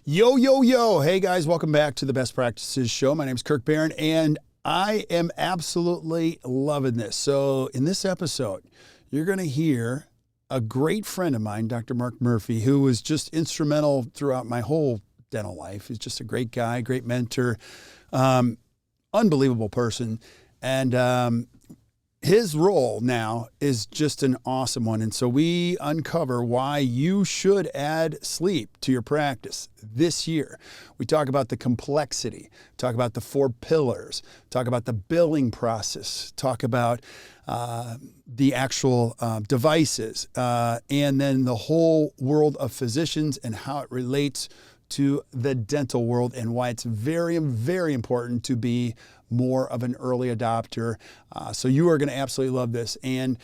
Yo, yo, yo. Hey, guys, welcome back to the Best Practices Show. My name is Kirk Behrendt, and I am absolutely loving this. So in this episode, you're going to hear a great friend of mine, Dr. Mark Murphy, who was just instrumental throughout my whole dental life. He's just a great guy, great mentor, unbelievable person. And his role now is just an awesome one. And so we uncover why you should add sleep to your practice this year. We talk about the complexity, talk about the 4 pillars, talk about the billing process, talk about the actual devices, and then the whole world of physicians and how it relates to the dental world and why it's very, very important to be more of an early adopter. So you are going to absolutely love this. And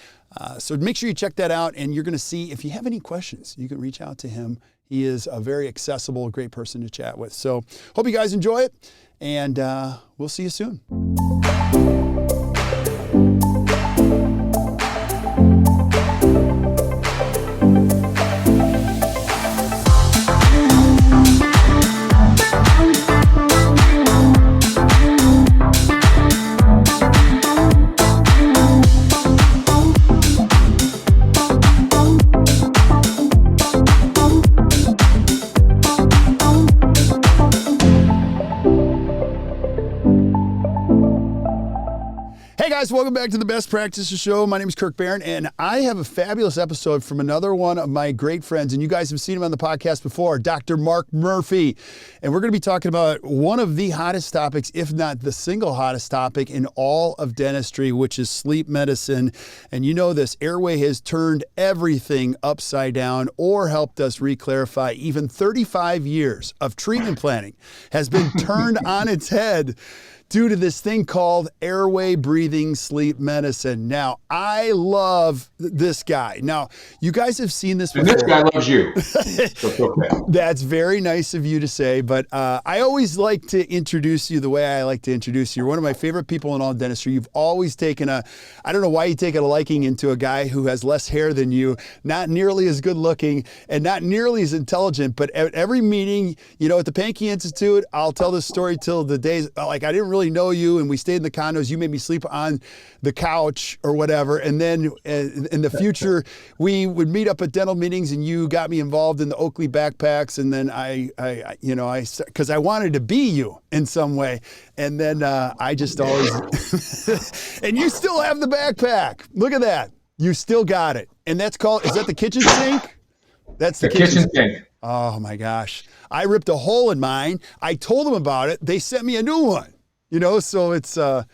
so make sure you check that out, and you're going to see if you have any questions, you can reach out to him. He is a very accessible, great person to chat with. So hope you guys enjoy it, and we'll see you soon. Guys, welcome back to the Best Practices Show. My name is Kirk Behrendt, and I have a fabulous episode from another one of my great friends, and you guys have seen him on the podcast before, Dr. Mark Murphy. And we're going to be talking about one of the hottest topics, if not the single hottest topic in all of dentistry, which is sleep medicine. And you know this, airway has turned everything upside down or helped us re-clarify. Even 35 years of treatment planning has been turned on its head due to this thing called airway breathing sleep medicine. Now, I love this guy. Now, you guys have seen this before. And this guy loves you. So okay. That's very nice of you to say, but I always like to introduce you the way I like to introduce you. You're one of my favorite people in all dentistry. You've always taken I don't know why you take a liking into a guy who has less hair than you, not nearly as good looking, and not nearly as intelligent, but at every meeting, you know, at the Pankey Institute, I'll tell this story till the days, like I didn't really know you, and we stayed in the condos. You made me sleep on the couch or whatever, and then in the future we would meet up at dental meetings, and you got me involved in the Oakley backpacks, and then I because I wanted to be you in some way, and then I just always and you still have the backpack. Look at that, you still got it, and that's called, is that the kitchen sink? That's the kitchen sink. Oh my gosh, I ripped a hole in mine. I told them about it. They sent me a new one. You know, so it's class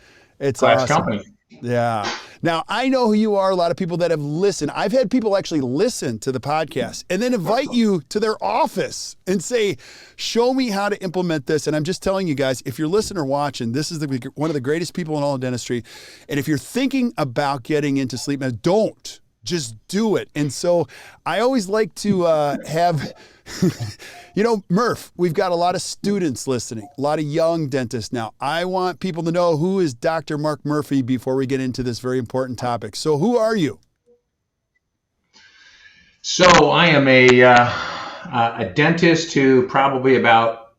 awesome. Company. Yeah. Now, I know who you are. A lot of people that have listened. I've had people actually listen to the podcast and then invite you to their office and say, show me how to implement this. And I'm just telling you guys, if you're listening or watching, this is one of the greatest people in all of dentistry. And if you're thinking about getting into sleep medicine, don't. Just do it. And so I always like to have, you know, Murph, we've got a lot of students listening, a lot of young dentists now. I want people to know, who is Dr. Mark Murphy before we get into this very important topic. So who are you? So I am a dentist who probably about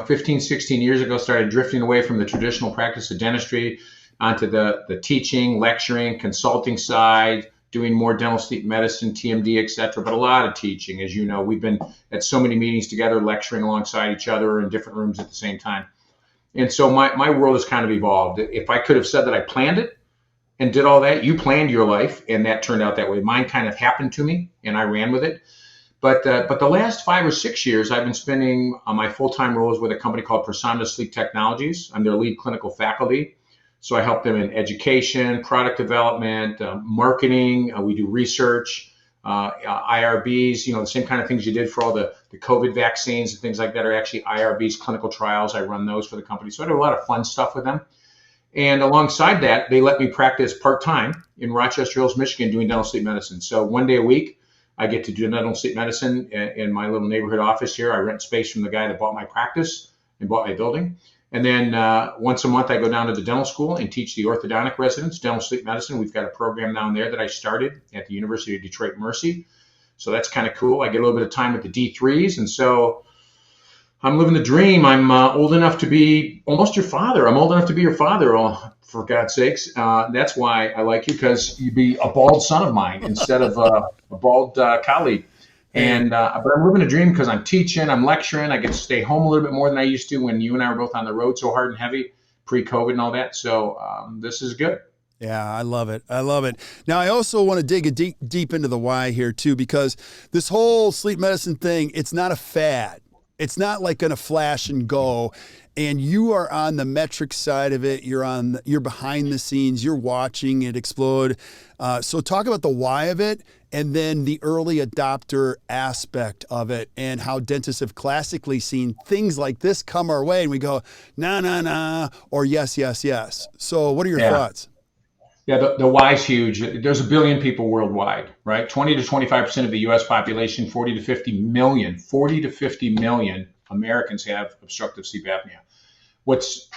15, 16 years ago started drifting away from the traditional practice of dentistry onto the teaching, lecturing, consulting side, doing more dental sleep medicine, TMD, et cetera, but a lot of teaching. As you know, we've been at so many meetings together, lecturing alongside each other in different rooms at the same time. And so my world has kind of evolved. If I could have said that I planned it and did all that, you planned your life, and that turned out that way. Mine kind of happened to me, and I ran with it. But the last 5 or 6 years, I've been spending my full-time roles with a company called ProSomnus Sleep Technologies. I'm their lead clinical faculty. So I help them in education, product development, marketing. We do research, IRBs, the same kind of things you did for all the COVID vaccines and things like that are actually IRBs, clinical trials. I run those for the company. So I do a lot of fun stuff with them. And alongside that, they let me practice part-time in Rochester Hills, Michigan, doing dental sleep medicine. So one day a week, I get to do dental sleep medicine in my little neighborhood office here. I rent space from the guy that bought my practice and bought my building. And then once a month, I go down to the dental school and teach the orthodontic residents dental sleep medicine. We've got a program down there that I started at the University of Detroit Mercy. So that's kind of cool. I get a little bit of time with the D3s. And so I'm living the dream. I'm old enough to be almost your father. I'm old enough to be your father. Oh, for God's sakes. That's why I like you, because you'd be a bald son of mine instead of a bald colleague. Hey. But I'm living a dream because I'm teaching, I'm lecturing. I get to stay home a little bit more than I used to when you and I were both on the road so hard and heavy pre-COVID and all that. So this is good. Yeah, I love it. I love it. Now, I also want to dig a deep into the why here too, because this whole sleep medicine thing, it's not a fad. It's not like going to flash and go. And you are on the metric side of it. You're behind the scenes. You're watching it explode. So talk about the why of it, and then the early adopter aspect of it, and how dentists have classically seen things like this come our way, and we go, nah, nah, nah, or yes, yes, yes. So what are your thoughts? Yeah, the why is huge. There's 1 billion people worldwide, right? 20 to 25% of the U.S. population, 40 to 50 million Americans have obstructive sleep apnea. What's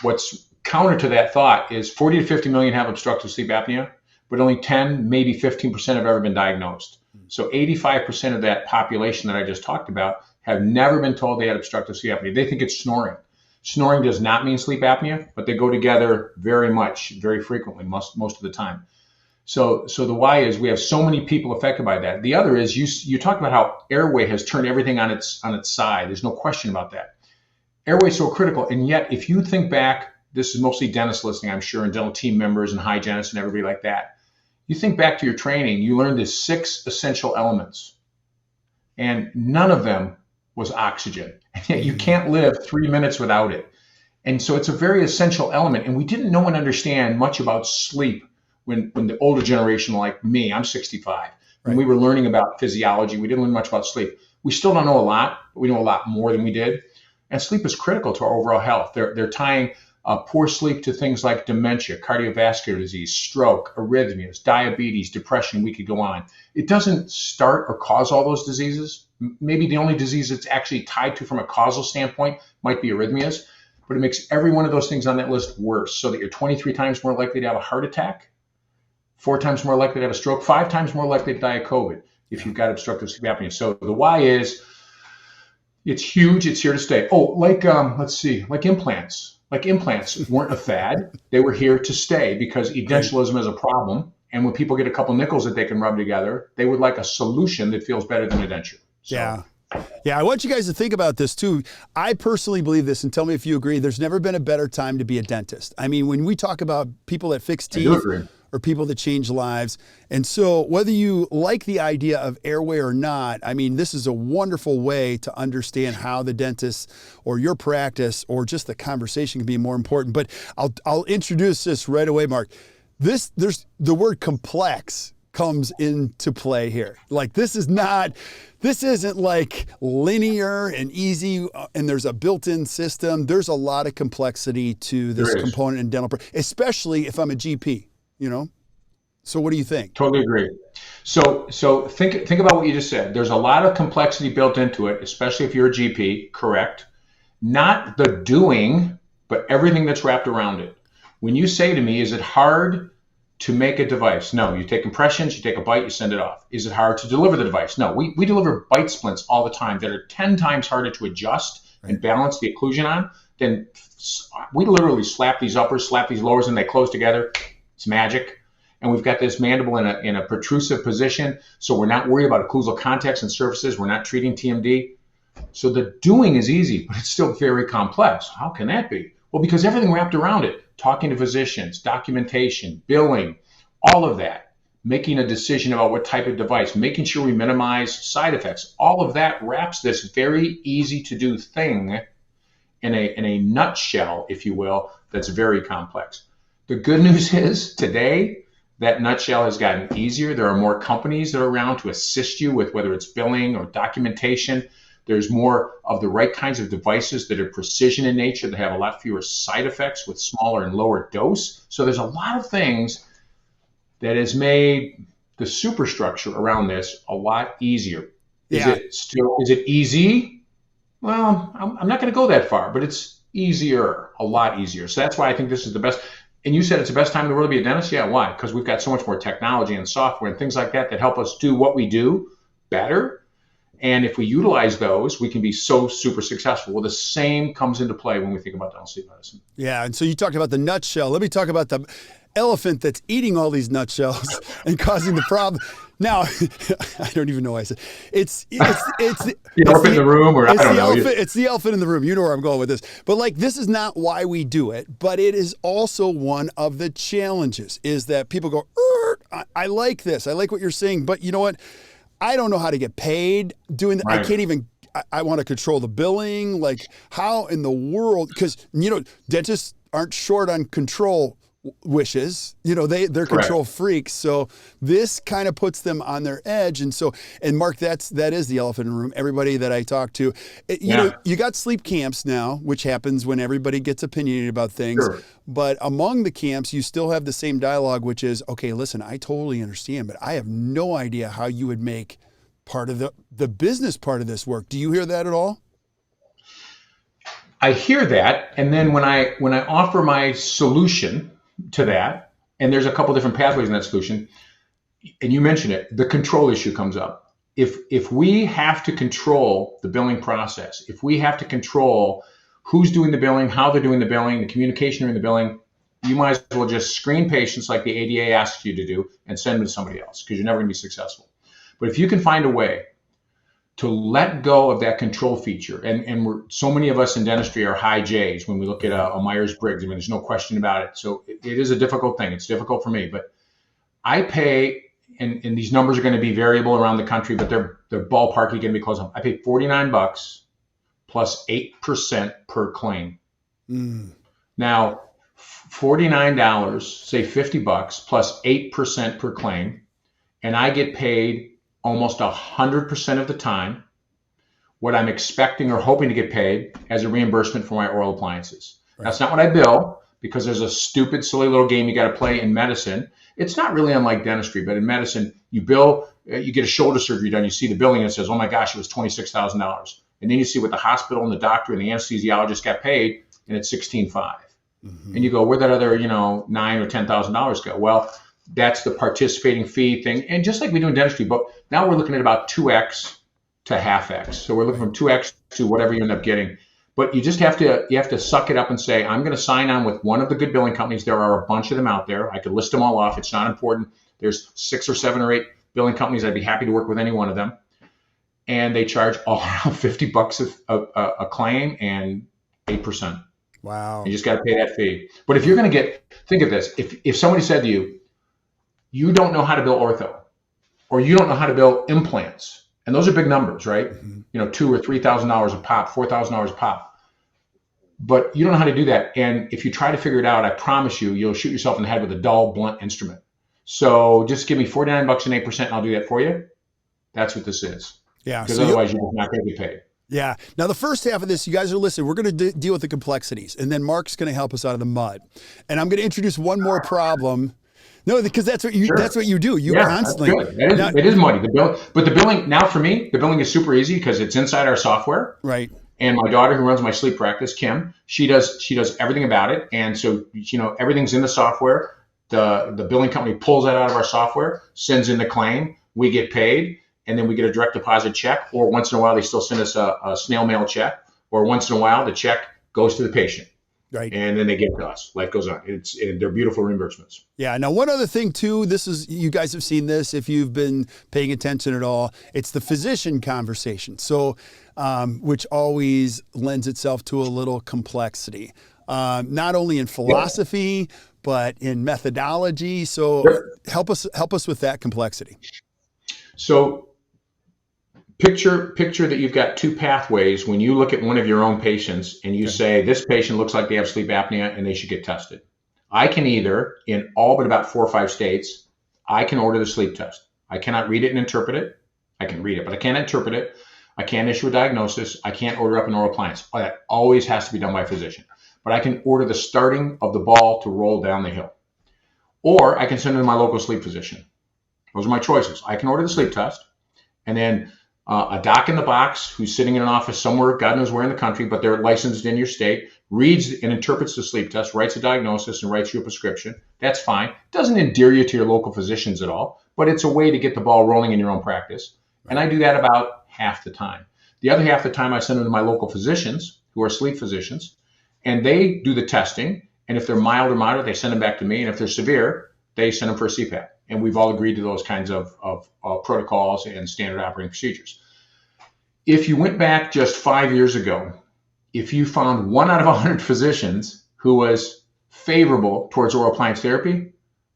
counter to that thought is 40 to 50 million have obstructive sleep apnea, but only 10, maybe 15% have ever been diagnosed. So 85% of that population that I just talked about have never been told they had obstructive sleep apnea. They think it's snoring. Snoring does not mean sleep apnea, but they go together very frequently, most of the time. So the why is we have so many people affected by that. The other is you talk about how airway has turned everything on its side. There's no question about that. Airway is so critical, and yet if you think back, this is mostly dentists listening, I'm sure, and dental team members and hygienists and everybody like that. You think back to your training, you learned the 6 essential elements, and none of them was oxygen. And yet you can't live 3 minutes without it. And so it's a very essential element. And we didn't know and understand much about sleep when the older generation like me, I'm 65, when we were learning about physiology, we didn't learn much about sleep. We still don't know a lot, but we know a lot more than we did. And sleep is critical to our overall health. They're tying poor sleep to things like dementia, cardiovascular disease, stroke, arrhythmias, diabetes, depression. We could go on. It doesn't start or cause all those diseases. Maybe the only disease it's actually tied to from a causal standpoint might be arrhythmias, but it makes every one of those things on that list worse, so that you're 23 times more likely to have a heart attack, 4 times more likely to have a stroke, 5 times more likely to die of COVID if you've got obstructive sleep apnea. So the why is it's huge. It's here to stay. Oh, like implants. Like implants weren't a fad. They were here to stay because edentulosum is a problem. And when people get a couple nickels that they can rub together, they would like a solution that feels better than a denture. So. Yeah. Yeah, I want you guys to think about this too. I personally believe this, and tell me if you agree. There's never been a better time to be a dentist. I mean, when we talk about people that fix teeth or people that change lives, and so whether you like the idea of airway or not, I mean, this is a wonderful way to understand how the dentist or your practice or just the conversation can be more important. But I'll introduce this right away, Mark. There's the word complex comes into play here. Like this isn't like linear and easy and there's a built-in system. There's a lot of complexity to this component in dental, especially if I'm a GP, you know? So what do you think? Totally agree. So think about what you just said. There's a lot of complexity built into it, especially if you're a GP, correct? Not the doing, but everything that's wrapped around it. When you say to me, is it hard to make a device? No. You take impressions, you take a bite, you send it off. Is it hard to deliver the device? No. We deliver bite splints all the time that are 10 times harder to adjust and balance the occlusion on than we literally slap these uppers, slap these lowers, and they close together. It's magic. And we've got this mandible in a protrusive position, so we're not worried about occlusal contacts and surfaces. We're not treating TMD. So the doing is easy, but it's still very complex. How can that be? Well, because everything wrapped around it, talking to physicians, documentation, billing, all of that, making a decision about what type of device, making sure we minimize side effects, all of that wraps this very easy to do thing in a nutshell, if you will, that's very complex. The good news is today, that nutshell has gotten easier. There are more companies that are around to assist you with whether it's billing or documentation. There's more of the right kinds of devices that are precision in nature, that have a lot fewer side effects with smaller and lower dose. So there's a lot of things that has made the superstructure around this a lot easier. Is it easy? Well, I'm not going to go that far, but it's easier, a lot easier. So that's why I think this is the best. And you said it's the best time in the world to be a dentist? Yeah, why? Because we've got so much more technology and software and things like that that help us do what we do better. And if we utilize those, we can be so super successful. Well, the same comes into play when we think about dental sleep medicine. Yeah, and so you talked about the nutshell. Let me talk about the elephant that's eating all these nutshells and causing the problem. Now, I don't even know why I said it's the elephant in the room, or I don't know. It's the elephant in the room. You know where I'm going with this. But like, this is not why we do it, but it is also one of the challenges is that people go, I like this. I like what you're saying, but you know what? I don't know how to get paid doing that. Right. I can't even, I want to control the billing. Like, how in the world? Because, you know, dentists aren't short on control wishes. You know, they're control freaks. So this kind of puts them on their edge. And so, and Mark, that is the elephant in the room. Everybody that I talk to, you know, you got sleep camps now, which happens when everybody gets opinionated about things. Sure. But among the camps, you still have the same dialogue, which is, okay, listen, I totally understand, but I have no idea how you would make part of the business part of this work. Do you hear that at all? I hear that. And then when I offer my solution to that, and there's a couple different pathways in that solution, and you mentioned it, the control issue comes up. If we have to control the billing process, if we have to control who's doing the billing, how they're doing the billing, the communication during the billing, you might as well just screen patients like the ADA asks you to do and send them to somebody else, because you're never going to be successful. But if you can find a way to let go of that control feature, and so many of us in dentistry are high J's when we look at a Myers-Briggs. I mean, there's no question about it. So it is a difficult thing. It's difficult for me, but I pay, and these numbers are going to be variable around the country, but they're ballparkly going to be close. I pay $49 plus 8% per claim. Now, $49, say $50 plus 8% per claim, and I get paid almost 100% of the time what I'm expecting or hoping to get paid as a reimbursement for my oral appliances. Right. That's not what I bill, because there's a stupid, silly little game you got to play in medicine. It's not really unlike dentistry, but in medicine, you bill, you get a shoulder surgery done, you see the billing and it says, oh my gosh, it was $26,000. And then you see what the hospital and the doctor and the anesthesiologist got paid, and it's $16,500. And you go, where'd that other, $9,000 or $10,000 go? Well, that's the participating fee thing. And just like we do in dentistry, but now we're looking at about 2x to half x. So we're looking from 2x to whatever you end up getting. But you just have to suck it up and say, I'm going to sign on with one of the good billing companies. There are a bunch of them out there. I could list them all off. It's not important. There's 6 or 7 or 8 billing companies. I'd be happy to work with any one of them. And they charge all around $50 a claim and 8%. Wow. You just got to pay that fee. But if you're going to think of this, if somebody said to you, you don't know how to bill ortho, or you don't know how to bill implants, and those are big numbers, right? $2,000 or $3,000 a pop, $4,000 a pop. But you don't know how to do that. And if you try to figure it out, I promise you'll shoot yourself in the head with a dull, blunt instrument. So just give me $49 and 8%, and I'll do that for you. That's what this is. Yeah. Because otherwise, you're not going to be paid. Yeah. Now, the first half of this, you guys are listening. We're going to deal with the complexities, and then Mark's going to help us out of the mud. And I'm going to introduce one more problem. No, because that's what you do. You constantly. That's good. It is muddy. But the billing, now for me, the billing is super easy because it's inside our software. Right. And my daughter, who runs my sleep practice, Kim, she does everything about it. And so, everything's in the software. The billing company pulls that out of our software, sends in the claim, we get paid, and then we get a direct deposit check. Or once in a while, they still send us a snail mail check. Or once in a while, the check goes to the patient. Right. And then they give it to us. Life goes on. They're beautiful reimbursements. Yeah. Now, one other thing too, you guys have seen this if you've been paying attention at all. It's the physician conversation. So, which always lends itself to a little complexity, not only in philosophy, but in methodology. So help us with that complexity. So picture that you've got 2 pathways when you look at one of your own patients and you say, this patient looks like they have sleep apnea and they should get tested. I can either, in all but about 4 or 5 states, I can order the sleep test. I cannot read it and interpret it. I can read it, but I can't interpret it. I can't issue a diagnosis. I can't order up an oral appliance. That always has to be done by a physician. But I can order the starting of the ball to roll down the hill. Or I can send it to my local sleep physician. Those are my choices. I can order the sleep test, and then a doc in the box who's sitting in an office somewhere, God knows where in the country, but they're licensed in your state, reads and interprets the sleep test, writes a diagnosis, and writes you a prescription. That's fine. Doesn't endear you to your local physicians at all, but it's a way to get the ball rolling in your own practice. And I do that about half the time. The other half the time I send them to my local physicians who are sleep physicians, and they do the testing. And if they're mild or moderate, they send them back to me. And if they're severe, they send them for a CPAP. And we've all agreed to those kinds of protocols and standard operating procedures. If you went back just 5 years ago, if you found 1 out of 100 physicians who was favorable towards oral appliance therapy,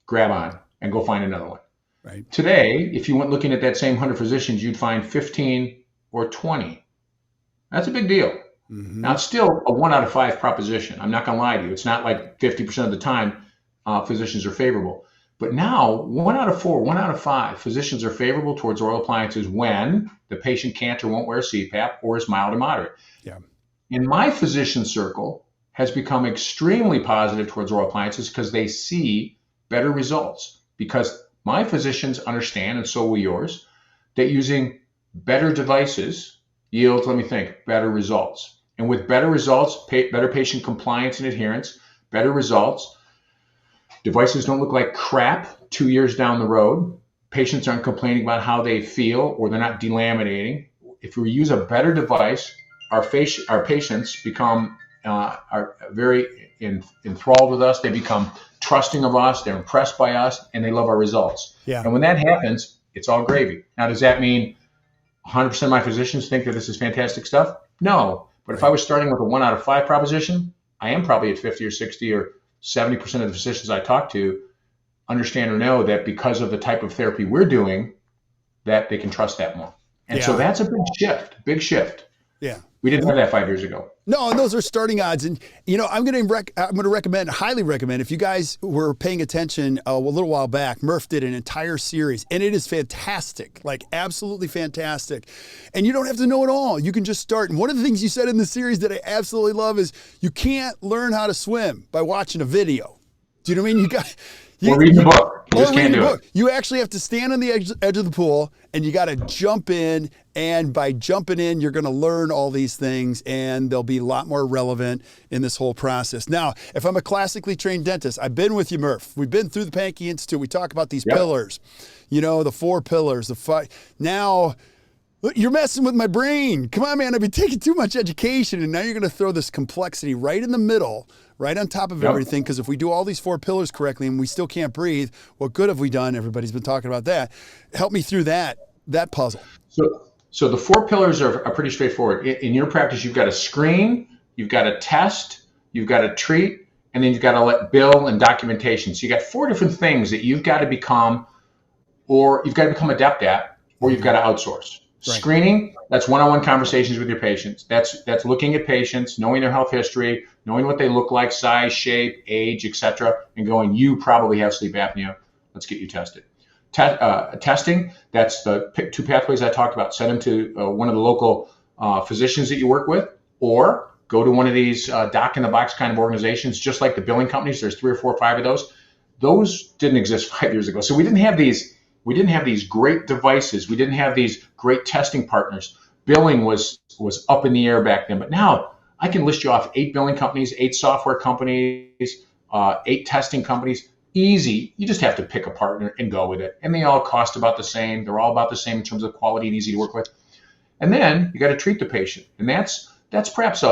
grab on and go find another one. Right. Today, if you went looking at that same 100 physicians, you'd find 15 or 20. That's a big deal. Mm-hmm. Now, it's still a 1 out of 5 proposition. I'm not going to lie to you. It's not like 50% of the time physicians are favorable. But now, 1 out of 4, 1 out of 5 physicians are favorable towards oral appliances when the patient can't or won't wear CPAP or is mild or moderate. Yeah. In my physician circle has become extremely positive towards oral appliances because they see better results. Because my physicians understand, and so will yours, that using better devices yields, let me think, better results. And with better results, better patient compliance and adherence, better results, devices don't look like crap 2 years down the road. Patients aren't complaining about how they feel or they're not delaminating. If we use a better device, our patients become are very enthralled with us. They become trusting of us. They're impressed by us, and they love our results. Yeah. And when that happens, it's all gravy. Now, does that mean 100% of my physicians think that this is fantastic stuff? No. But if I was starting with a 1 out of 5 proposition, I am probably at 50 or 60 or 70% of the physicians I talk to understand or know that because of the type of therapy we're doing, that they can trust that more. And so that's a big shift. Yeah. We didn't have that 5 years ago. No, and those are starting odds. And, I'm going to recommend, highly recommend, if you guys were paying attention a little while back, Murph did an entire series, and it is fantastic, like absolutely fantastic. And you don't have to know it all. You can just start. And one of the things you said in the series that I absolutely love is you can't learn how to swim by watching a video. Do you know what I mean? Or reading a book. You just can't do it. You actually have to stand on the edge of the pool, and you got to jump in. And by jumping in, you're going to learn all these things, and they'll be a lot more relevant in this whole process. Now, if I'm a classically trained dentist, I've been with you, Murph. We've been through the Pankey Institute. We talk about these pillars, the 4 pillars, the 5. Now, you're messing with my brain. Come on, man. I've been taking too much education, and now you're going to throw this complexity right in the middle, right on top of everything, because if we do all these 4 pillars correctly and we still can't breathe, what good have we done? Everybody's been talking about that. Help me through that puzzle. So the 4 pillars are pretty straightforward. In your practice, you've got to screen, you've got to test, you've got to treat, and then you've got to let bill and documentation. So you got 4 different things that you've got to become, or you've got to become adept at, or you've got to outsource. Right. Screening, that's one-on-one conversations with your patients. That's looking at patients, knowing their health history, knowing what they look like, size, shape, age, etc., and going, you probably have sleep apnea. Let's get you tested. Testing, that's the 2 pathways I talked about. Send them to one of the local physicians that you work with, or go to one of these doc-in-the-box kind of organizations, just like the billing companies. There's 3 or 4 or 5 of those. Those didn't exist 5 years ago. So we didn't have these great devices. We didn't have these great testing partners. Billing was up in the air back then. But now I can list you off 8 billing companies, 8 software companies, 8 testing companies. Easy. You just have to pick a partner and go with it. And they all cost about the same. They're all about the same in terms of quality and easy to work with. And then you got to treat the patient. And that's perhaps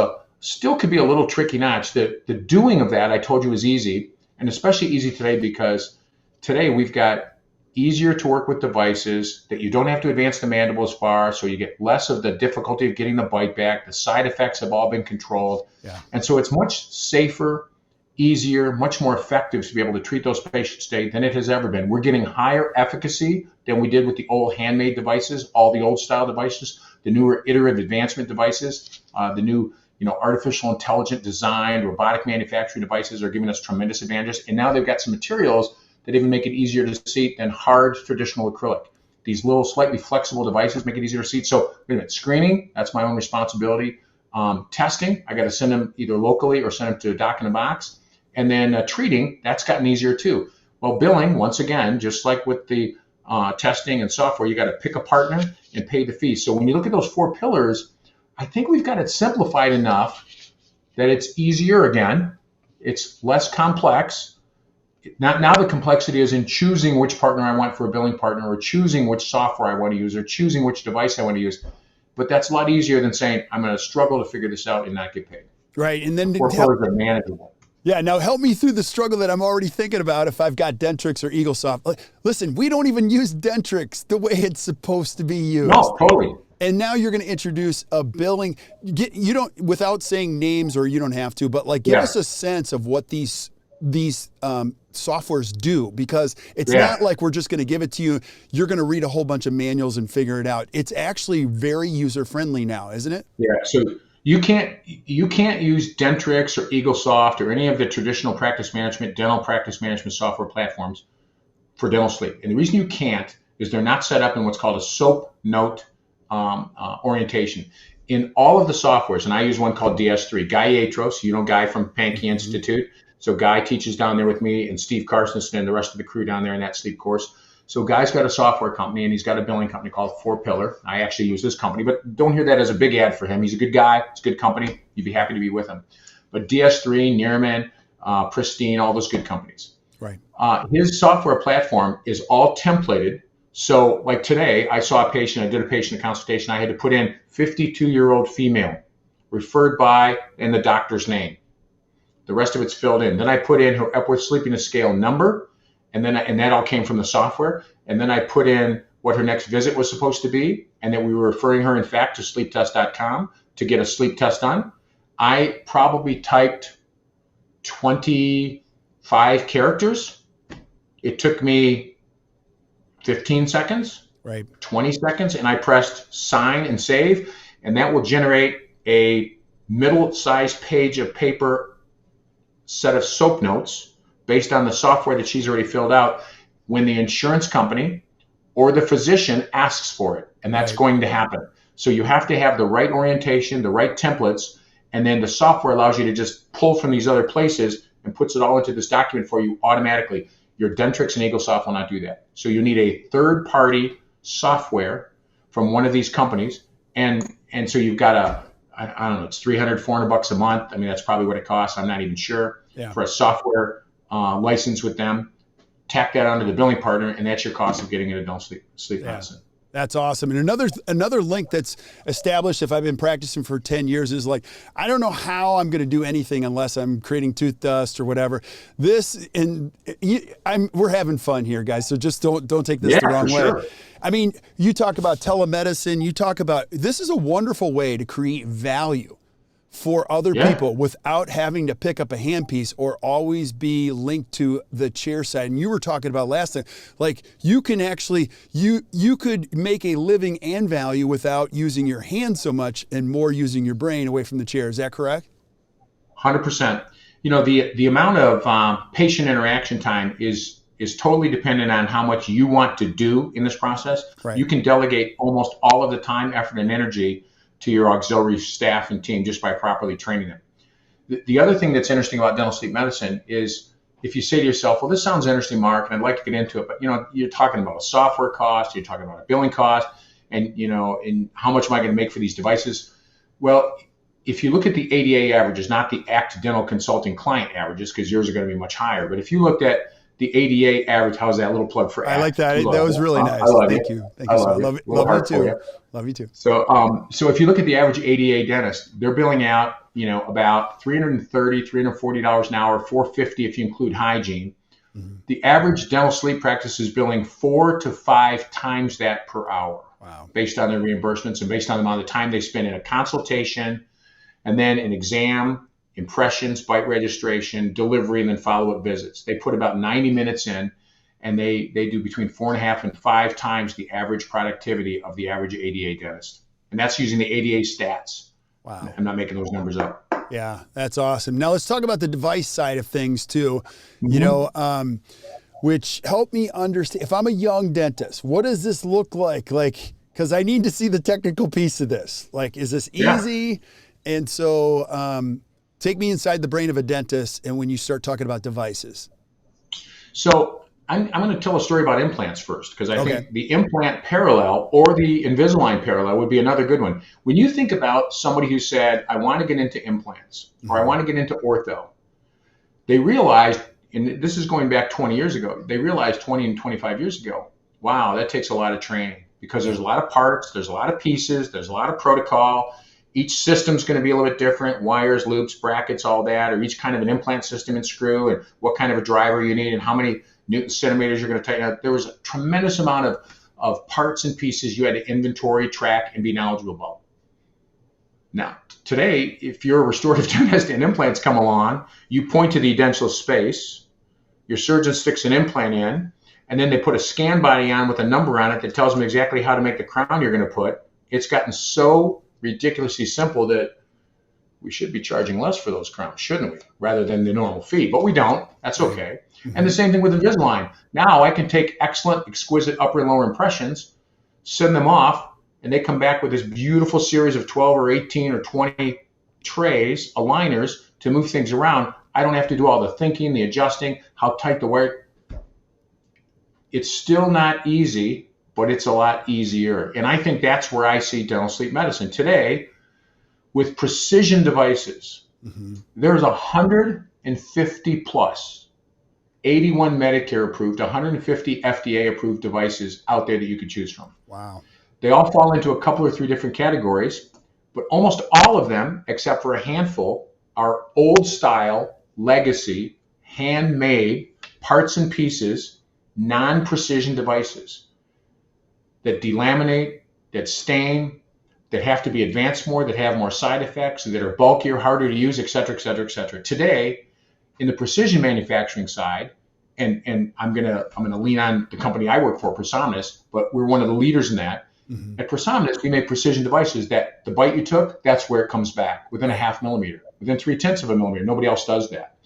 still could be a little tricky notch. The doing of that, I told you, is easy, and especially easy today because today we've got easier to work with devices that you don't have to advance the mandible as far, so you get less of the difficulty of getting the bite back. The side effects have all been controlled. Yeah. And so it's much safer, easier, much more effective to be able to treat those patients today than it has ever been. We're getting higher efficacy than we did with the old handmade devices, all the old style devices, the newer iterative advancement devices, the new artificial intelligent design, robotic manufacturing devices are giving us tremendous advantages. And now they've got some materials that even make it easier to seat than hard traditional acrylic. These little slightly flexible devices make it easier to seat. So wait a minute, screening, that's my own responsibility. Testing, I got to send them either locally or send them to a doc-in-the-box. And then treating, that's gotten easier too. Well, billing, once again, just like with the testing and software, you got to pick a partner and pay the fee. So when you look at those 4 pillars, I think we've got it simplified enough that it's easier again. It's less complex. Now the complexity is in choosing which partner I want for a billing partner, or choosing which software I want to use, or choosing which device I want to use. but that's a lot easier than saying, I'm going to struggle to figure this out and not get paid. Right. And then Four pillars are manageable. Yeah, now help me through the struggle that I'm already thinking about if I've got Dentrix or EagleSoft. Listen, we don't even use Dentrix the way it's supposed to be used. No, totally. And now you're going to introduce a billing. You don't, without saying names, or you don't have to, but like give us a sense of what these softwares do, because it's not like we're just going to give it to you. You're going to read a whole bunch of manuals and figure it out. It's actually very user friendly now, isn't it? Yeah. So you can't use Dentrix or EagleSoft or any of the traditional dental practice management software platforms for dental sleep. And the reason you can't is they're not set up in what's called a SOAP note orientation. In all of the softwares, and I use one called DS3, Guy Atros, Guy from Pankey Institute. So Guy teaches down there with me, and Steve Carstensen and the rest of the crew down there in that sleep course. So Guy's got a software company, and he's got a billing company called 4Pillar. I actually use this company, but don't hear that as a big ad for him. He's a good guy. It's a good company. You'd be happy to be with him. But DS3, Nearman, Pristine, all those good companies. Right. His software platform is all templated. So like today, I saw a patient, I did a patient consultation. I had to put in 52-year-old female, referred by, and the doctor's name. The rest of it's filled in. Then I put in her Epworth Sleepiness Scale number, and that all came from the software. And then I put in what her next visit was supposed to be, and that we were referring her, in fact, to sleeptest.com to get a sleep test done. I probably typed 25 characters. It took me 15 seconds, right, 20 seconds, and I pressed sign and save, and that will generate a middle-sized page of paper set of SOAP notes based on the software that she's already filled out when the insurance company or the physician asks for it, and that's going to happen. So you have to have the right orientation, the right templates, and then the software allows you to just pull from these other places and puts it all into this document for you automatically. Your Dentrix and EagleSoft will not do that. So you need a third-party software from one of these companies, and so you've got I don't know, it's $300, $400 a month. I mean, that's probably what it costs. I'm not even sure for a software license with them. Tack that onto the billing partner, and that's your cost of getting into dental sleep medicine. That's awesome. And another link that's established, if I've been practicing for 10 years, is like, I don't know how I'm going to do anything unless I'm creating tooth dust or whatever. We're having fun here, guys. So just don't take this the wrong way. Sure. I mean, you talk about telemedicine. This is a wonderful way to create value for other people without having to pick up a handpiece or always be linked to the chair side. And you were talking about last time, like you can actually, you could make a living and value without using your hands so much and more using your brain away from the chair. Is that correct? 100%. The amount of patient interaction time is totally dependent on how much you want to do in this process. Right. You can delegate almost all of the time, effort, and energy to your auxiliary staff and team just by properly training them. The other thing that's interesting about dental sleep medicine is if you say to yourself, well, this sounds interesting, Mark, and I'd like to get into it, but you're talking about a software cost, you're talking about a billing cost, and and how much am I going to make for these devices? Well, if you look at the ADA averages, not the ACT Dental Consulting client averages, because yours are going to be much higher, but if you looked at the ADA average, how's that little plug for ACT? I like that. That was really nice. Thank you. I love you too. Love you too. So, so if you look at the average ADA dentist, they're billing out, about $330, $340 an hour, $450 if you include hygiene. Mm-hmm. The average dental sleep practice is billing 4 to 5 times that per hour. Wow. Based on their reimbursements and based on the amount of time they spend in a consultation, and then an exam, impressions, bite registration, delivery, and then follow-up visits. They put about 90 minutes in, and they do between 4.5 and 5 times the average productivity of the average ADA dentist. And that's using the ADA stats. Wow. I'm not making those numbers up. Yeah, that's awesome. Now let's talk about the device side of things too, mm-hmm. Which help me understand. If I'm a young dentist, what does this look like? Like, because I need to see the technical piece of this. Like, is this easy? Yeah. And so take me inside the brain of a dentist, and when you start talking about devices. So I'm going to tell a story about implants first, because I think the implant parallel or the Invisalign parallel would be another good one. When you think about somebody who said, I want to get into implants, mm-hmm. or I want to get into ortho, they realized, and this is going back 20 years ago, they realized 20 and 25 years ago, wow, that takes a lot of training, because there's a lot of parts, there's a lot of pieces, there's a lot of protocol. Each system's going to be a little bit different, wires, loops, brackets, all that, or each kind of an implant system and screw, and what kind of a driver you need and how many Newton centimeters you're going to tighten up. There was a tremendous amount of parts and pieces you had to inventory, track, and be knowledgeable about. Now, today, if you're a restorative dentist and implants come along, you point to the edentulous space, your surgeon sticks an implant in, and then they put a scan body on with a number on it that tells them exactly how to make the crown you're going to put. It's gotten so ridiculously simple that we should be charging less for those crowns, shouldn't we? Rather than the normal fee, but we don't. That's okay. And the same thing with Invisalign. Now I can take excellent, exquisite upper and lower impressions, send them off, and they come back with this beautiful series of 12 or 18 or 20 trays, aligners, to move things around. I don't have to do all the thinking, the adjusting, how tight the wire. It's still not easy, but it's a lot easier. And I think that's where I see dental sleep medicine today with precision devices. There's 150 plus, 81 Medicare approved, 150 FDA approved devices out there that you could choose from. Wow. They all fall into a couple or three different categories, but almost all of them, except for a handful, are old style, legacy, handmade parts and pieces, non-precision devices that delaminate, that stain, that have to be advanced more, that have more side effects, that are bulkier, harder to use, et cetera, et cetera, et cetera. Today, in the precision manufacturing side, and I'm gonna lean on the company I work for, ProSomnus, but we're one of the leaders in that. At ProSomnus, we make precision devices that the bite you took, that's where it comes back, within a half millimeter, within 0.3 of a millimeter. Nobody else does that.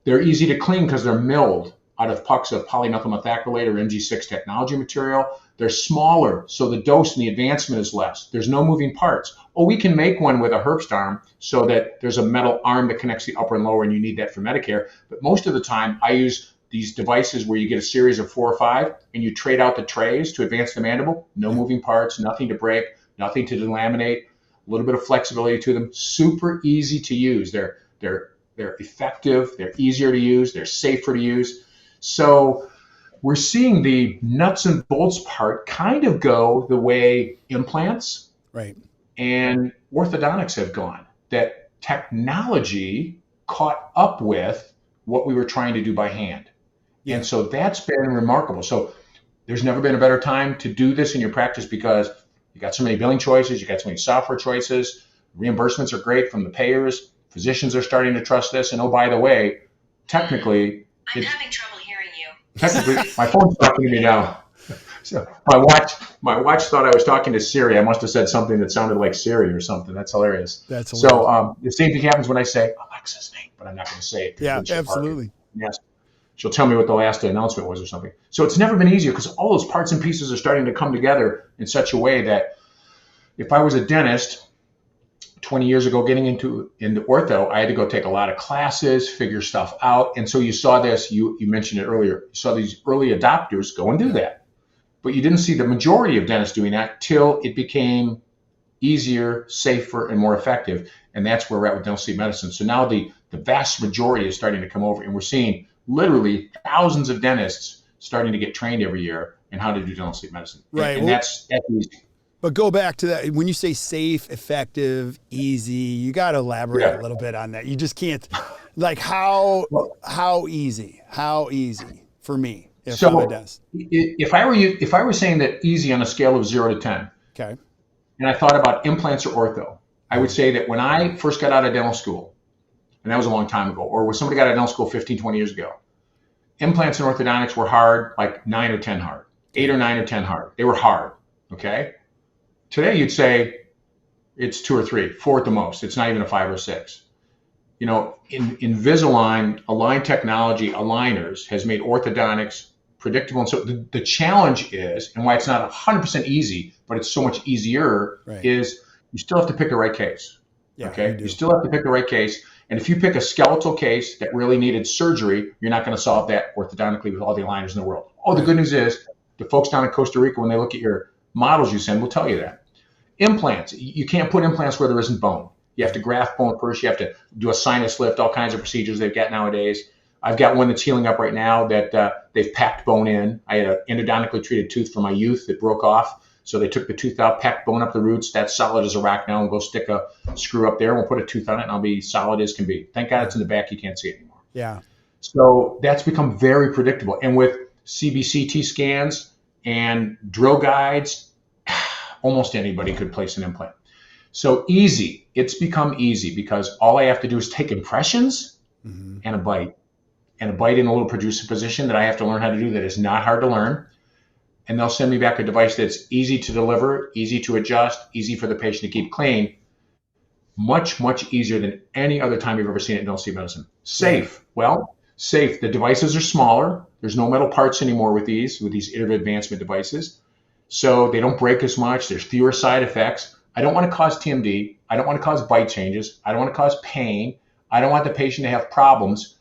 They're easy to clean because they're milled out of pucks of polymethyl methacrylate or MG6 technology material. They're smaller, so the dose and the advancement is less. There's no moving parts. Oh, we can make one with a Herbst arm so that there's a metal arm that connects the upper and lower, and you need that for Medicare. But most of the time, I use these devices where you get a series of 4 or 5, and you trade out the trays to advance the mandible. No moving parts, nothing to break, nothing to delaminate, a little bit of flexibility to them. Super easy to use. They're effective. They're easier to use. They're safer to use. So we're seeing the nuts and bolts part kind of go the way implants and orthodontics have gone. That technology caught up with what we were trying to do by hand. And so that's been remarkable. So there's never been a better time to do this in your practice because you got so many billing choices, you got so many software choices, reimbursements are great from the payers, physicians are starting to trust this, and oh, by the way, technically, I'm having trouble hearing you. Technically, my phone's talking to me now. So my watch thought I was talking to Siri. I must have said something that sounded like Siri or something. That's hilarious. That's hilarious. So the same thing happens when I say Alexa's name, but I'm not going to say it. Yeah, absolutely. Yes. She'll tell me what the last announcement was or something. So it's never been easier because all those parts and pieces are starting to come together in such a way that if I was a dentist 20 years ago getting into ortho, I had to go take a lot of classes, figure stuff out. And so you saw this, you mentioned it earlier, you saw these early adopters go and do that. But you didn't see the majority of dentists doing that till it became easier, safer, and more effective. And that's where we're at with dental sleep medicine. So now the vast majority is starting to come over, and we're seeing literally thousands of dentists starting to get trained every year in how to do dental sleep medicine. Right. And that's easy. But go back to that. When you say safe, effective, easy, you got to elaborate a little bit on that. You just can't, like how easy for me if I'm a dentist. If I were saying that easy on a scale of 0 to 10, okay, and I thought about implants or ortho, I would say that when I first got out of dental school, and that was a long time ago, or when somebody got out of dental school 15, 20 years ago, implants and orthodontics were hard, like 9 or 10 hard, 8 or 9 or 10 hard. They were hard, okay? Today, you'd say it's 2 or 3, 4 at the most. It's not even a 5 or 6. You know, Invisalign, Align Technology, aligners has made orthodontics predictable. And so the challenge is, and why it's not 100% easy, but it's so much easier, is you still have to pick the right case. Yeah, okay, you still have to pick the right case. And if you pick a skeletal case that really needed surgery, you're not going to solve that orthodontically with all the aligners in the world. Oh, the good news is the folks down in Costa Rica, when they look at your models you send, will tell you that. Implants, you can't put implants where there isn't bone. You have to graft bone first. You have to do a sinus lift, all kinds of procedures they've got nowadays. I've got one that's healing up right now that they've packed bone in. I had an endodontically treated tooth from my youth that broke off. So they took the tooth out, packed bone up the roots. That's solid as a rock now. And we'll go stick a screw up there. And we'll put a tooth on it, and I'll be solid as can be. Thank God it's in the back. You can't see it anymore. Yeah. So that's become very predictable. And with CBCT scans and drill guides, almost anybody could place an implant. So easy. It's become easy because all I have to do is take impressions and a bite in a little producer position that I have to learn how to do that is not hard to learn. And they'll send me back a device that's easy to deliver, easy to adjust, easy for the patient to keep clean. Much, much easier than any other time you've ever seen it in dental sleep medicine. Safe. Well, safe. The devices are smaller. There's no metal parts anymore with these iterative advancement devices. So they don't break as much. There's fewer side effects. I don't want to cause TMD. I don't want to cause bite changes. I don't want to cause pain. I don't want the patient to have problems.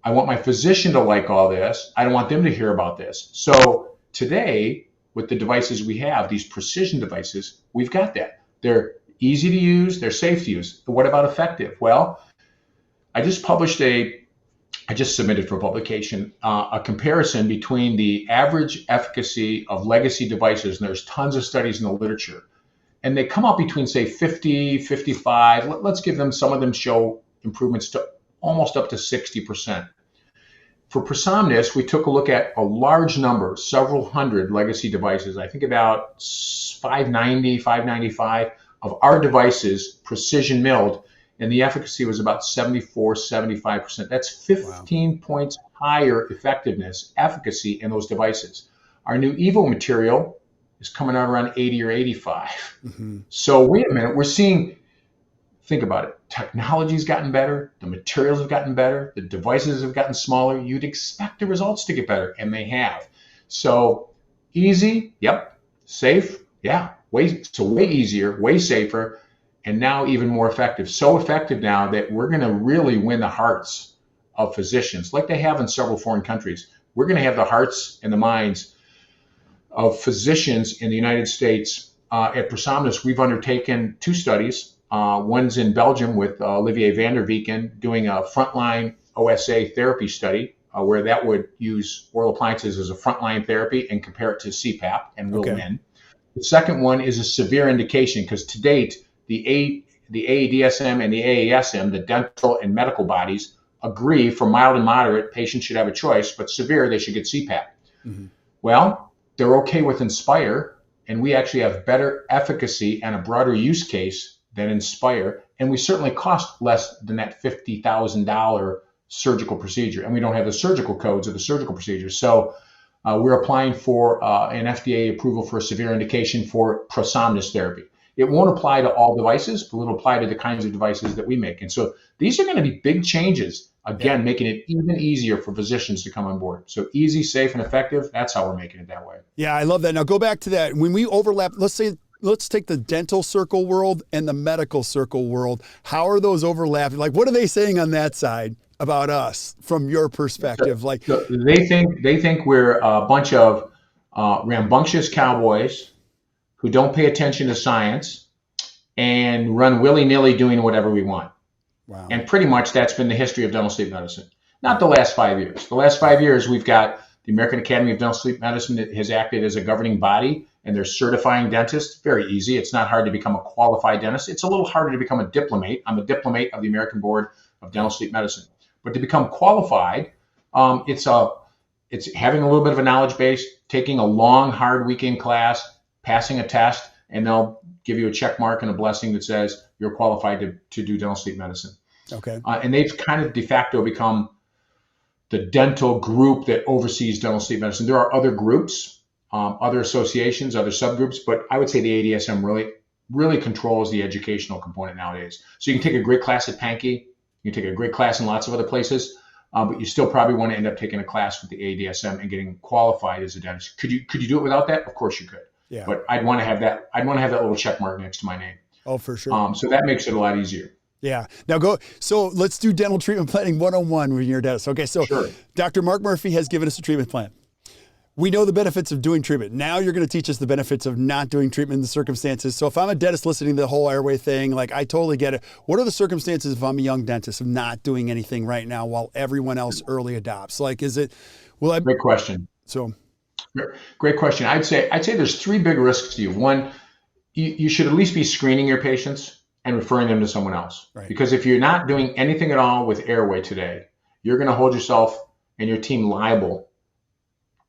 I want my physician to like all this. I don't want them to hear about this. So today, with the devices we have, these precision devices, we've got that. They're easy to use. They're safe to use. But what about effective? Well, I just submitted for publication a comparison between the average efficacy of legacy devices, and there's tons of studies in the literature, and they come out between, say, 50, 55. Let's give them, some of them show improvements to almost up to 60%. For ProSomnus, we took a look at a large number, several hundred legacy devices, I think about 590, 595 of our devices, precision milled, and the efficacy was about 74, 75%. That's 15 points higher effectiveness, efficacy in those devices. Our new Evo material is coming out around 80 or 85. So wait a minute, we're seeing, think about it, technology's gotten better, the materials have gotten better, the devices have gotten smaller. You'd expect the results to get better, and they have. So easy, yep. Safe, yeah. Way easier, way safer, and now even more effective. So effective now that we're going to really win the hearts of physicians, like they have in several foreign countries. We're going to have the hearts and the minds of physicians in the United States. At ProSomnus, we've undertaken 2 studies. One's in Belgium with Olivier van der Vieken doing a frontline OSA therapy study, where that would use oral appliances as a frontline therapy and compare it to CPAP, and we'll win. The second one is a severe indication, because to date, the AADSM and the AASM, the dental and medical bodies, agree for mild and moderate, patients should have a choice, but severe, they should get CPAP. Well, they're okay with Inspire, and we actually have better efficacy and a broader use case than Inspire, and we certainly cost less than that $50,000 surgical procedure, and we don't have the surgical codes of the surgical procedures. So we're applying for an FDA approval for a severe indication for ProSomnus therapy. It won't apply to all devices, but it'll apply to the kinds of devices that we make. And so these are going to be big changes, again, making it even easier for physicians to come on board. So easy, safe, and effective, that's how we're making it that way. Yeah, I love that. Now go back to that. When we overlap, let's take the dental circle world and the medical circle world. How are those overlapping? Like, what are they saying on that side about us from your perspective? So they think we're a bunch of rambunctious cowboys who don't pay attention to science and run willy-nilly doing whatever we want. Wow. And pretty much that's been the history of dental sleep medicine. Not the last 5 years. The last 5 years, we've got the American Academy of Dental Sleep Medicine that has acted as a governing body, and they're certifying dentists. Very easy. It's not hard to become a qualified dentist. It's a little harder to become a diplomate. I'm a diplomate of the American Board of Dental Sleep Medicine. But to become qualified, it's having a little bit of a knowledge base, taking a long, hard weekend class, passing a test, and they'll give you a check mark and a blessing that says you're qualified to do dental sleep medicine. Okay. And they've kind of de facto become the dental group that oversees dental sleep medicine. There are other groups, other associations, other subgroups, but I would say the ADSM really controls the educational component nowadays. So you can take a great class at Pankey, you can take a great class in lots of other places, but you still probably want to end up taking a class with the ADSM and getting qualified as a dentist. Could you do it without that? Of course you could. Yeah. But I'd want to have that. I'd want to have that little check mark next to my name. Oh, for sure. So that makes it a lot easier. Yeah. Now so let's do dental treatment planning 101 when you're a dentist. Okay. So Sure. Dr. Mark Murphy has given us a treatment plan. We know the benefits of doing treatment. Now you're going to teach us the benefits of not doing treatment in the circumstances. So if I'm a dentist listening to the whole airway thing, like I totally get it. What are the circumstances if I'm a young dentist of not doing anything right now while everyone else early adopts? Like, great question. So Great question. I'd say there's three big risks to you. One, you should at least be screening your patients and referring them to someone else. Right. Because if you're not doing anything at all with airway today, you're going to hold yourself and your team liable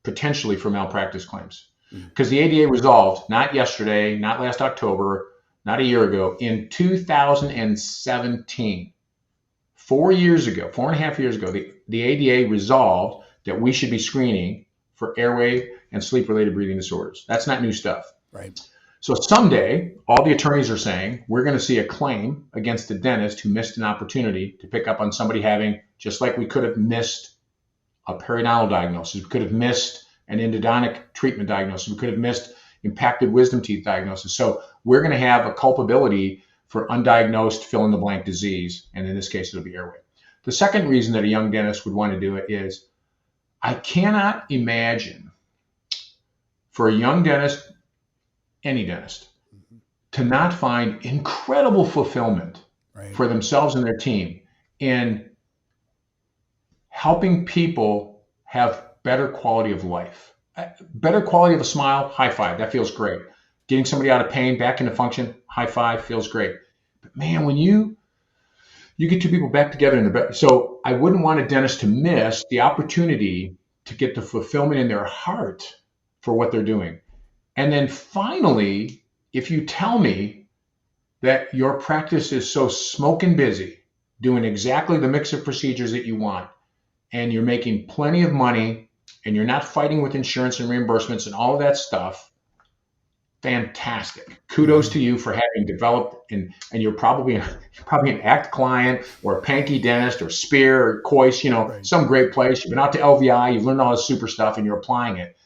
potentially for malpractice claims. Because the ADA resolved, not yesterday, not last October, not a year ago, in 2017, 4.5 years ago, the ADA resolved that we should be screening for airway and sleep-related breathing disorders. That's not new stuff. Right. So someday, all the attorneys are saying, we're going to see a claim against a dentist who missed an opportunity to pick up on somebody having, just like we could have missed a periodontal diagnosis, we could have missed an endodontic treatment diagnosis, we could have missed impacted wisdom teeth diagnosis. So we're going to have a culpability for undiagnosed fill-in-the-blank disease, and in this case, it'll be airway. The second reason that a young dentist would want to do it is, I cannot imagine for a young dentist, any dentist, to not find incredible fulfillment for themselves and their team in helping people have better quality of life. Better quality of a smile, high five, that feels great. Getting somebody out of pain, back into function, high five, feels great. But man, when you get two people back together in the bed, so I wouldn't want a dentist to miss the opportunity to get the fulfillment in their heart for what they're doing. And then finally, if you tell me that your practice is so smoking busy, doing exactly the mix of procedures that you want, and you're making plenty of money, and you're not fighting with insurance and reimbursements and all of that stuff, fantastic. Kudos to you for having developed, and you're probably an ACT client or a Pankey dentist or Spear or Coyce, some great place. You've been out to LVI, you've learned all this super stuff, and you're applying it.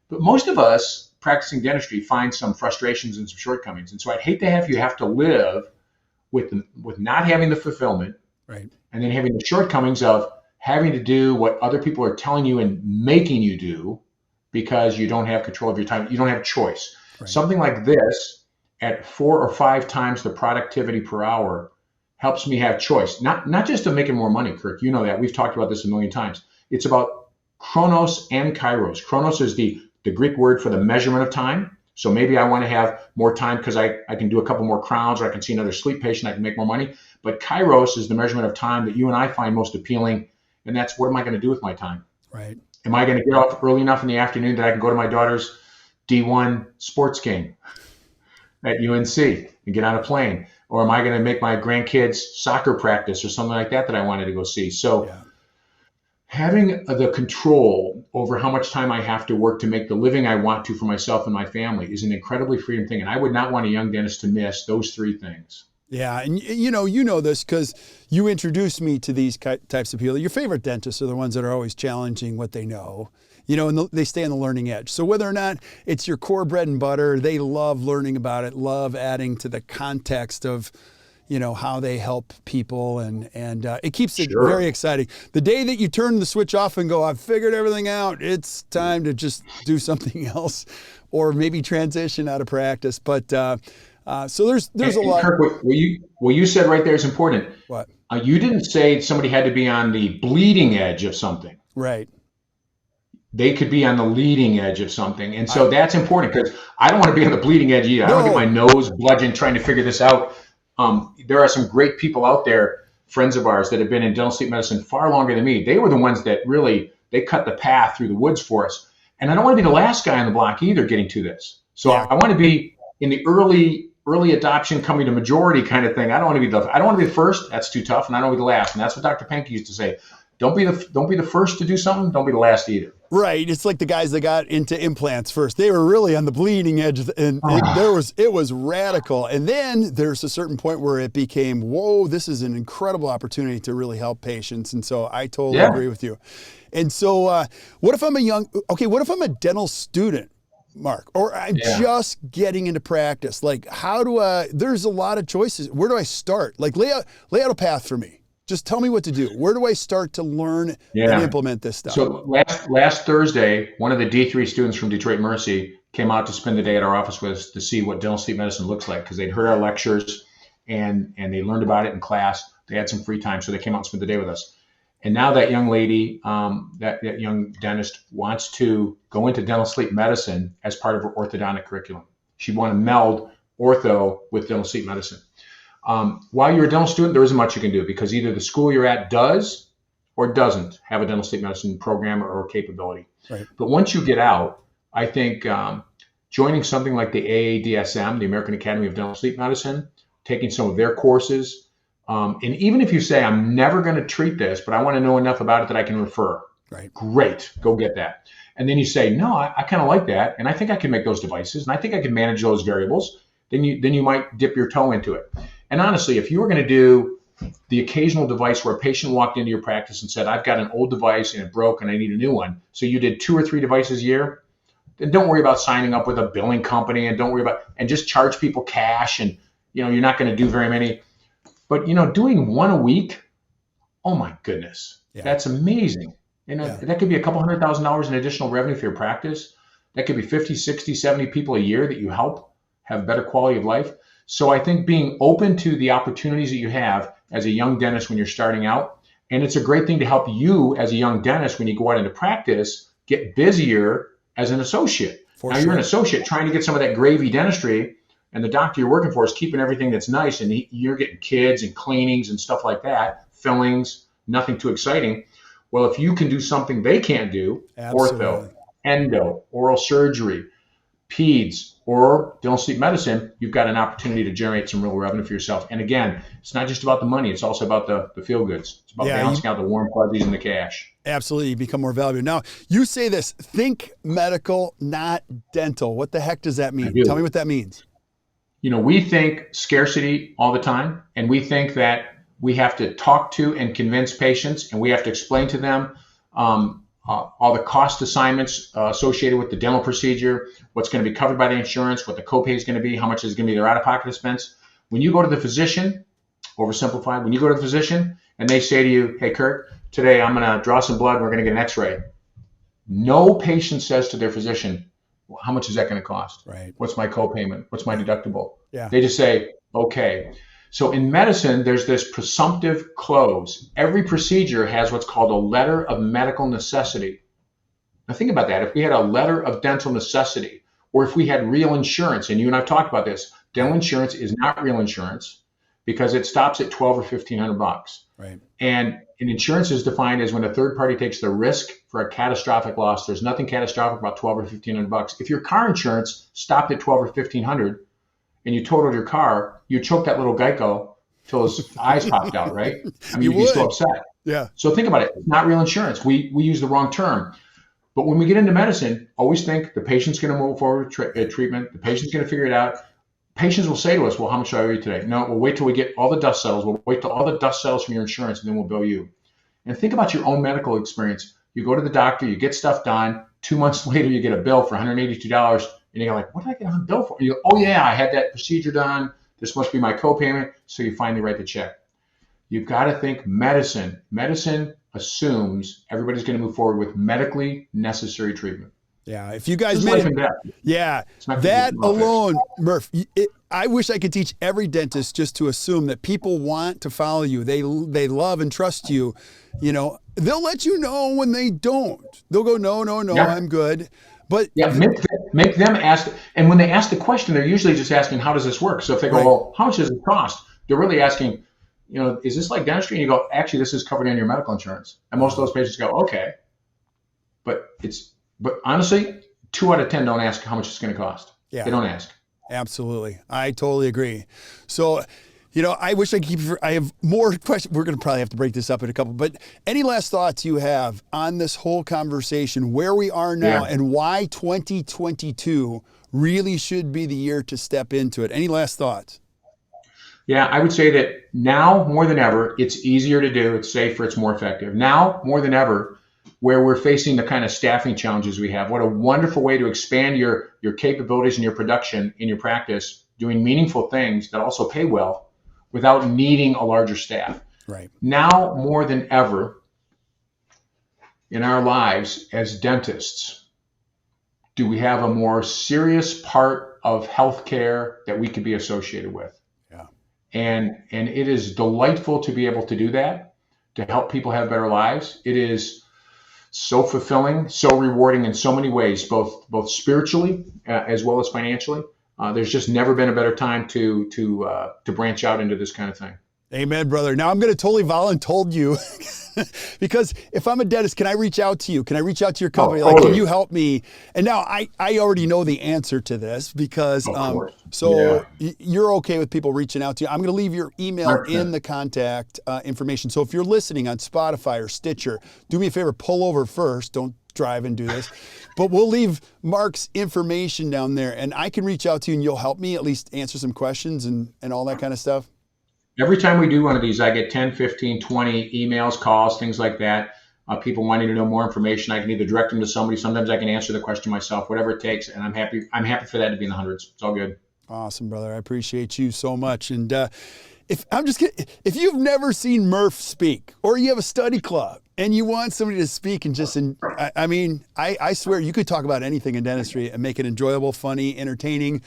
But most of us practicing dentistry find some frustrations and some shortcomings. And so I'd hate to have you have to live with not having the fulfillment, right, and then having the shortcomings of having to do what other people are telling you and making you do because you don't have control of your time. You don't have choice. Right. Something like this at 4 or 5 times the productivity per hour helps me have choice. Not just to making more money, Kirk. You know that. We've talked about this a million times. It's about chronos and kairos. Chronos is the Greek word for the measurement of time. So maybe I want to have more time because I can do a couple more crowns, or I can see another sleep patient, I can make more money. But kairos is the measurement of time that you and I find most appealing. And that's, what am I going to do with my time? Right. Am I going to get off early enough in the afternoon that I can go to my daughter's D1 sports game at UNC and get on a plane? Or am I going to make my grandkids' soccer practice or something like that I wanted to go see? So having the control over how much time I have to work to make the living I want to for myself and my family is an incredibly freedom thing. And I would not want a young dentist to miss those 3 things. Yeah, and you know this because you introduced me to these types of people. Your favorite dentists are the ones that are always challenging what they know, and they stay on the learning edge. So whether or not it's your core bread and butter, they love learning about it, love adding to the context of, how they help people, and it keeps it very exciting. The day that you turn the switch off and go, I've figured everything out, it's time to just do something else, or maybe transition out of practice. But so there's a lot. Kirk, what you said right there is important. What? You didn't say somebody had to be on the bleeding edge of something. Right. They could be on the leading edge of something. And so that's important, because I don't want to be on the bleeding edge either. I don't get my nose bludgeoned trying to figure this out. There are some great people out there, friends of ours, that have been in dental sleep medicine far longer than me. They were the ones that really, they cut the path through the woods for us. And I don't want to be the last guy on the block either getting to this. So I want to be in the early adoption coming to majority kind of thing. I don't want to be the first. That's too tough. And I don't want to be the last. And that's what Dr. Pankey used to say. Don't be the first to do something. Don't be the last either. Right. It's like the guys that got into implants first. They were really on the bleeding edge, and it was radical. And then there's a certain point where it became, whoa, this is an incredible opportunity to really help patients. And so I totally agree with you. And so what if I'm a dental student, Mark, or I'm just getting into practice? Like, there's a lot of choices. Where do I start? Like, lay out a path for me. Just tell me what to do. Where do I start to learn and implement this stuff? So last Thursday, one of the D3 students from Detroit Mercy came out to spend the day at our office with us to see what dental sleep medicine looks like, because they'd heard our lectures and they learned about it in class. They had some free time, so they came out and spent the day with us. And now that young lady, that young dentist wants to go into dental sleep medicine as part of her orthodontic curriculum. She'd want to meld ortho with dental sleep medicine. While you're a dental student, there isn't much you can do because either the school you're at does or doesn't have a dental sleep medicine program or capability. Right. But once you get out, I think joining something like the AADSM, the American Academy of Dental Sleep Medicine, taking some of their courses, and even if you say, I'm never going to treat this, but I want to know enough about it that I can refer. Right. Great, go get that. And then you say, no, I kind of like that, and I think I can make those devices, and I think I can manage those variables. Then you might dip your toe into it. And honestly, if you were going to do the occasional device where a patient walked into your practice and said, I've got an old device and it broke and I need a new one, so you did 2 or 3 devices a year, then don't worry about signing up with a billing company and and just charge people cash, and you're not going to do very many. But doing 1 a week, oh my goodness, that's amazing. That could be a couple $100,000 in additional revenue for your practice. That could be 50, 60, 70 people a year that you help have better quality of life. So I think being open to the opportunities that you have as a young dentist when you're starting out, and it's a great thing to help you as a young dentist when you go out into practice, get busier as an associate. You're an associate trying to get some of that gravy dentistry, and the doctor you're working for is keeping everything that's nice, and you're getting kids and cleanings and stuff like that, fillings, nothing too exciting. Well, if you can do something they can't do, ortho, endo, oral surgery, peds, or dental sleep medicine, you've got an opportunity to generate some real revenue for yourself. And again, it's not just about the money, it's also about the feel goods. It's about balancing out the warm fuzzies and the cash. Absolutely, you become more valuable. Now, you say this, think medical, not dental. What the heck does that mean? Tell me what that means. We think scarcity all the time, and we think that we have to talk to and convince patients, and we have to explain to them all the cost assignments associated with the dental procedure, what's going to be covered by the insurance, what the copay is going to be, how much is going to be their out-of-pocket expense. When you go to the physician, oversimplified, when you go to the physician and they say to you, hey, Kirk, today I'm going to draw some blood, we're going to get an x-ray. No patient says to their physician, well, how much is that going to cost? Right. What's my copayment? What's my deductible? Yeah. They just say, okay. So in medicine, there's this presumptive close. Every procedure has what's called a letter of medical necessity. Now think about that. If we had a letter of dental necessity, or if we had real insurance, and you and I've talked about this, dental insurance is not real insurance because it stops at $1,200 or $1,500. Right. And insurance is defined as when a third party takes the risk for a catastrophic loss. There's nothing catastrophic about $1,200 or $1,500. If your car insurance stopped at $1,200 or $1,500, and you totaled your car, you choked that little Geico till his eyes popped out, right? I mean, you'd be so upset. Yeah. So think about it. It's not real insurance. We use the wrong term. But when we get into medicine, always think the patient's going to move forward with treatment. The patient's going to figure it out. Patients will say to us, well, how much do I owe you today? No, we'll wait till we get all the dust settles. We'll wait till all the dust settles from your insurance, and then we'll bill you. And think about your own medical experience. You go to the doctor, you get stuff done. 2 months later, you get a bill for $182. And you're like, what did I get on a bill for? And you go, oh yeah, I had that procedure done. This must be my copayment. So you finally write the check. You've got to think medicine. Medicine assumes everybody's going to move forward with medically necessary treatment. Yeah, if you guys made it, that alone, Murph, I wish I could teach every dentist just to assume that people want to follow you. They love and trust you. They'll let you know when they don't. They'll go, no, I'm good. But make them ask, and when they ask the question, they're usually just asking, how does this work? So if they go, well, how much does it cost? They're really asking, is this like dentistry? And you go, actually, this is covered in your medical insurance. And most of those patients go, okay. But honestly, 2 out of 10 don't ask how much it's going to cost. Yeah. They don't ask. Absolutely. I totally agree. So, I wish I could I have more questions. We're going to probably have to break this up in a couple, but any last thoughts you have on this whole conversation, where we are now and why 2022 really should be the year to step into it? Any last thoughts? Yeah, I would say that now more than ever, it's easier to do, it's safer, it's more effective. Now more than ever, where we're facing the kind of staffing challenges we have, what a wonderful way to expand your capabilities and your production in your practice, doing meaningful things that also pay well, without needing a larger staff. Right. Now more than ever in our lives as dentists, do we have a more serious part of healthcare that we could be associated with? Yeah. And it is delightful to be able to do that, to help people have better lives. It is so fulfilling, so rewarding in so many ways, both spiritually as well as financially. There's just never been a better time to branch out into this kind of thing. Amen, brother. Now I'm going to totally voluntold you because if I'm a dentist, can I reach out to you? Can I reach out to your company? Like, can you help me? And now I already know the answer to this because, you're okay with people reaching out to you. I'm going to leave your email 100%. In the contact information. So if you're listening on Spotify or Stitcher, do me a favor, pull over first. Don't drive and do this, but we'll leave Mark's information down there and I can reach out to you and you'll help me at least answer some questions and all that kind of stuff. Every time we do one of these, I get 10, 15, 20 emails, calls, things like that. People wanting to know more information. I can either direct them to somebody. Sometimes I can answer the question myself, whatever it takes. And I'm happy for that to be in the hundreds. It's all good. Awesome, brother. I appreciate you so much. And if you've never seen Murph speak or you have a study club and you want somebody to speak and I swear you could talk about anything in dentistry and make it enjoyable, funny, entertaining.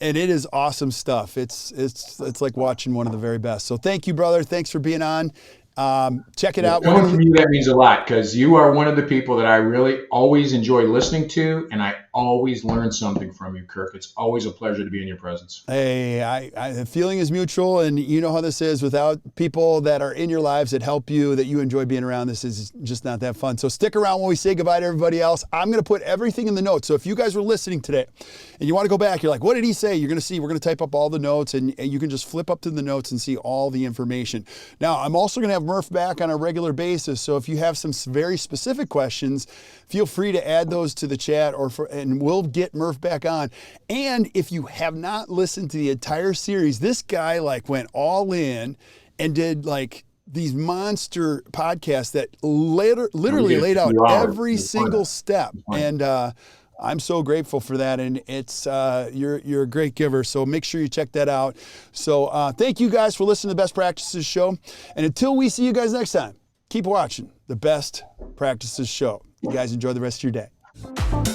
And it is awesome stuff. It's like watching one of the very best. So thank you, brother. Thanks for being on. Check it out. Coming from you, that means a lot because you are one of the people that I really always enjoy listening to, and I always learn something from you, Kirk. It's always a pleasure to be in your presence. Hey, the feeling is mutual, and you know how this is. Without people that are in your lives that help you, that you enjoy being around, this is just not that fun. So stick around when we say goodbye to everybody else. I'm going to put everything in the notes. So if you guys were listening today and you want to go back, you're like, what did he say? You're going to see, we're going to type up all the notes, and you can just flip up to the notes and see all the information. Now, I'm also going to have Murph back on a regular basis. So if you have some very specific questions, feel free to add those to the chat and we'll get Murph back on. And if you have not listened to the entire series, this guy went all in and did these monster podcasts that literally laid out every single step. And I'm so grateful for that. And it's you're a great giver. So make sure you check that out. So thank you guys for listening to the Best Practices Show. And until we see you guys next time, keep watching the Best Practices Show. You guys enjoy the rest of your day.